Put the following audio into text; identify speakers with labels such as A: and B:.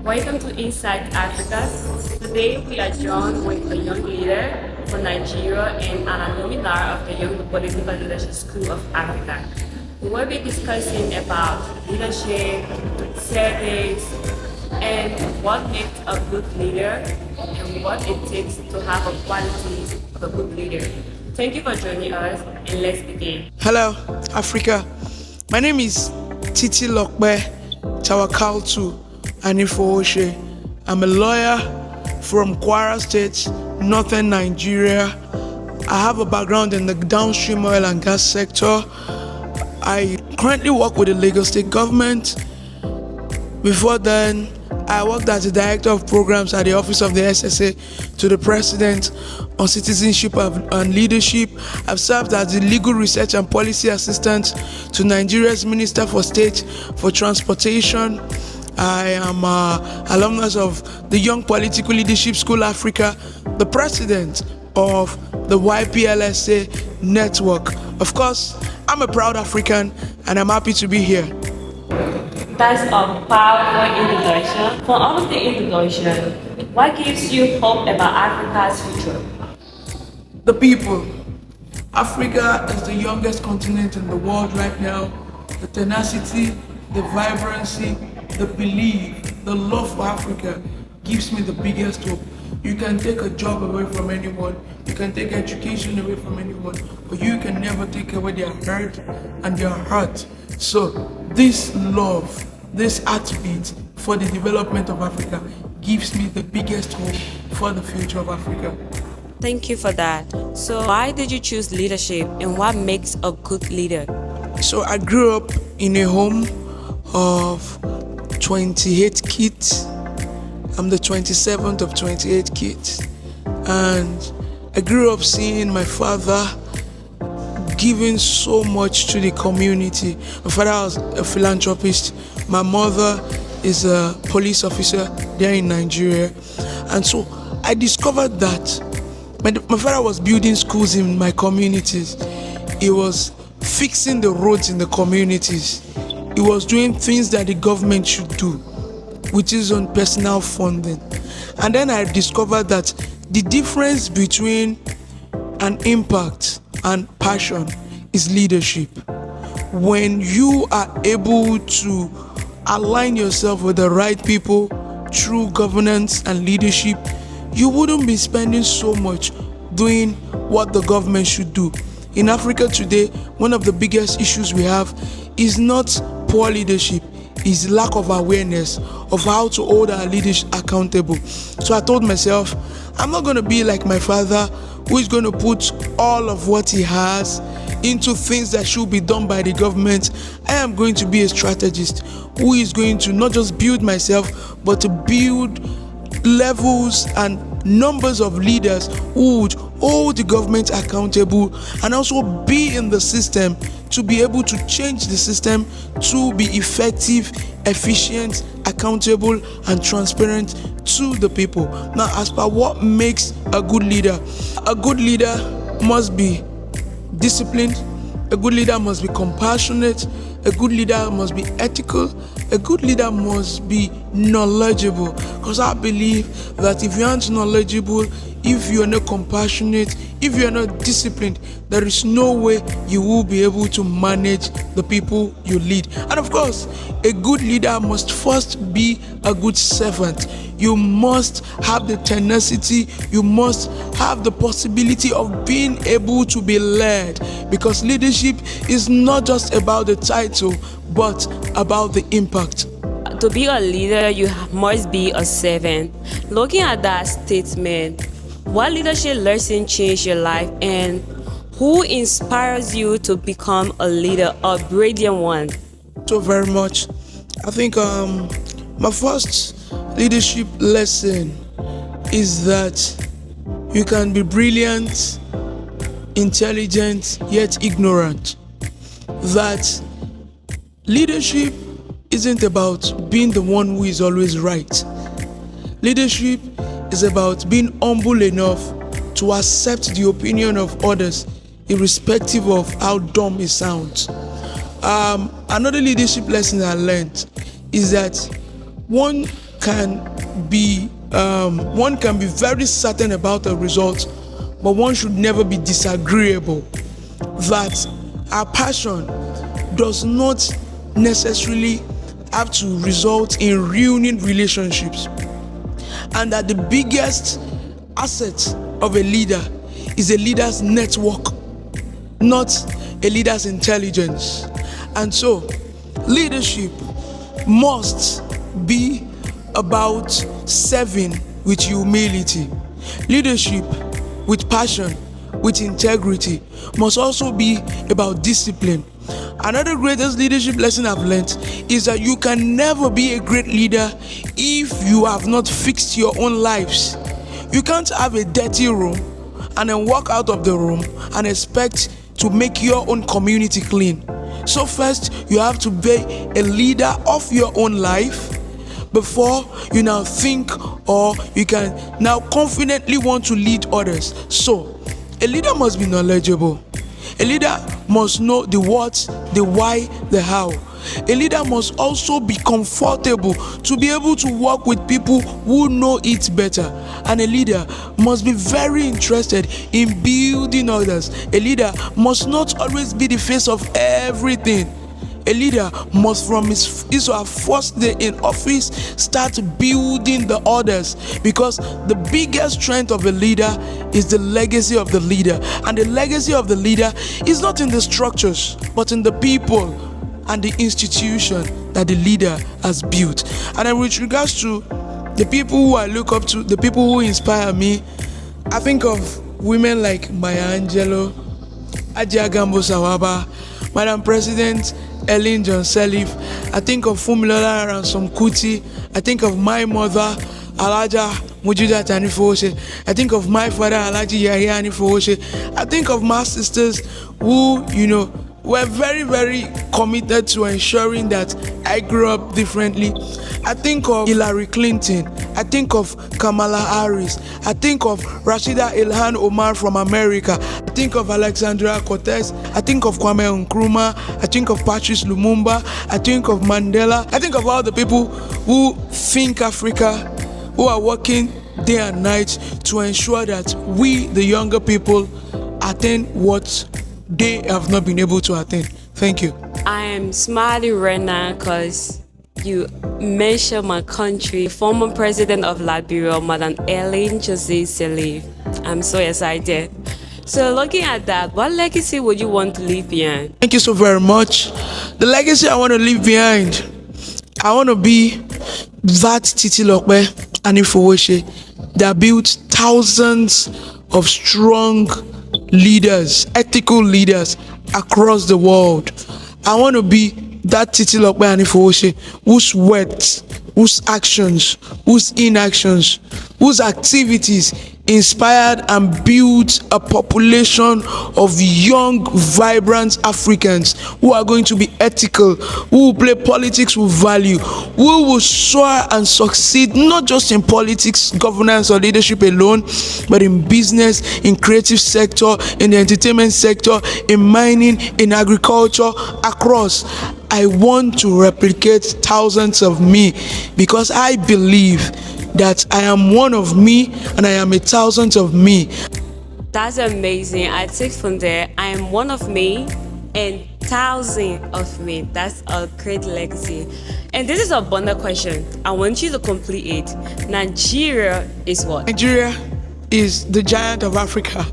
A: Welcome to Inside Africa. Today we are joined with a young leader from Nigeria and an alumni of the Young Political Leadership School of Africa. We will be discussing about leadership, service, and what makes a good leader and what it takes to have a quality of a good leader. Thank you for joining us and let's begin.
B: Hello, Africa. My name is Titilope Tawakaltu Anifooshe. I'm a lawyer from Kwara State, northern Nigeria. I have a background in the downstream oil and gas sector. I currently work with the Lagos State government. Before then, I worked as the director of programs at the office of the SSA to the president on citizenship and leadership. I've served as the legal research and policy assistant to Nigeria's Minister for State for Transportation. I am alumnus of the Young Political Leadership School Africa, the president of the YPLSA network. Of course, I'm a proud African and I'm happy to be here.
A: That's a powerful introduction. For all of the introduction, what gives you hope about Africa's future?
B: The people. Africa is the youngest continent in the world right now. The tenacity, the vibrancy, the belief, the love for Africa gives me the biggest hope. You can take a job away from anyone, you can take education away from anyone, but you can never take away their hurt and their heart. So this love, this heartbeat for the development of Africa gives me the biggest hope for the future of Africa.
A: Thank you for that. So why did you choose leadership and what makes a good leader?
B: So I grew up in a home of 28 kids. I'm the 27th of 28 kids. And I grew up seeing my father giving so much to the community. My father was a philanthropist. My mother is a police officer there in Nigeria. And so I discovered that my father was building schools in my communities. He was fixing the roads in the communities. He was doing things that the government should do, which is on personal funding. And then I discovered that the difference between an impact and passion is leadership. When you are able to align yourself with the right people through governance and leadership, you wouldn't be spending so much doing what the government should do. In Africa today, one of the biggest issues we have is not poor leadership, is lack of awareness of how to hold our leaders accountable. So I told myself, I'm not going to be like my father, who is going to put all of what he has into things that should be done by the government. I am going to be a strategist who is going to not just build myself, but to build levels and numbers of leaders who would hold the government accountable and also be in the system to be able to change the system to be effective, efficient, accountable, and transparent to the people. Now, as per what makes a good leader must be disciplined, a good leader must be compassionate, a good leader must be ethical, a good leader must be knowledgeable. Because I believe that if you aren't knowledgeable, if you are not compassionate, if you are not disciplined, there is no way you will be able to manage the people you lead. And of course, a good leader must first be a good servant. You must have the tenacity, you must have the possibility of being able to be led, because leadership is not just about the title, but about the impact.
A: To be a leader, you must be a servant. Looking at that statement, what leadership lesson changed your life and who inspires you to become a leader, a brilliant one?
B: So very much. I think my first leadership lesson is that you can be brilliant, intelligent, yet ignorant. That leadership isn't about being the one who is always right. Leadership is about being humble enough to accept the opinion of others, irrespective of how dumb it sounds. Another leadership lesson I learned is that one can be very certain about the result, but one should never be disagreeable that our passion does not necessarily have to result in ruining relationships, and that the biggest asset of a leader is a leader's network, not a leader's intelligence. And so leadership must be about serving with humility. Leadership with passion, with integrity, must also be about discipline. Another greatest leadership lesson I've learned is that you can never be a great leader if you have not fixed your own lives. You can't have a dirty room and then walk out of the room and expect to make your own community clean. So first, you have to be a leader of your own life before you now think, or you can now confidently want to lead others. So a leader must be knowledgeable. A leader must know the what, the why, the how. A leader must also be comfortable to be able to work with people who know it better. And a leader must be very interested in building others. A leader must not always be the face of everything. A leader must, from his or her first day in office, start building the others, because the biggest strength of a leader is the legacy of the leader. And the legacy of the leader is not in the structures, but in the people and the institution that the leader has built. And then with regards to the people who I look up to, the people who inspire me, I think of women like Maya Angelou, Ajia Gambo Sawaba, Madam President Ellen John Sirleaf. I think of Funmilola Ransome Kuti. I think of my mother, Alaja Mujuda Tanifowose. I think of my father, Alaji Yahya Anifowose. I think of my sisters who, were very, very committed to ensuring that I grew up differently. I think of Hillary Clinton. I think of Kamala Harris. I think of Rashida Ilhan Omar from America. I think of Alexandria Cortez. I think of Kwame Nkrumah. I think of Patrice Lumumba. I think of Mandela. I think of all the people who think Africa, who are working day and night to ensure that we, the younger people, attain what they have not been able to attain. Thank you.
A: I am smiling right now because you mentioned my country, former president of Liberia, Madam Ellen Jose Sirleaf. I'm so excited. So looking at that, what legacy would you want to leave behind?
B: Thank you so very much. The legacy I want to leave behind, I want to be that Titilope Anifowose that built thousands of strong leaders, ethical leaders across the world. I want to be that Titilope Anifowose whose words, whose actions, whose inactions, whose activities inspired and built a population of young, vibrant Africans who are going to be ethical, who will play politics with value, who will soar and succeed not just in politics, governance, or leadership alone, but in business, in creative sector, in the entertainment sector, in mining, in agriculture, across. I want to replicate thousands of me, because I believe that I am one of me and I am a thousand of me.
A: That's amazing. I take from there, I am one of me and thousand of me. That's a great legacy. And this is a bonus question. I want you to complete it. Nigeria is what?
B: Nigeria is the giant of Africa.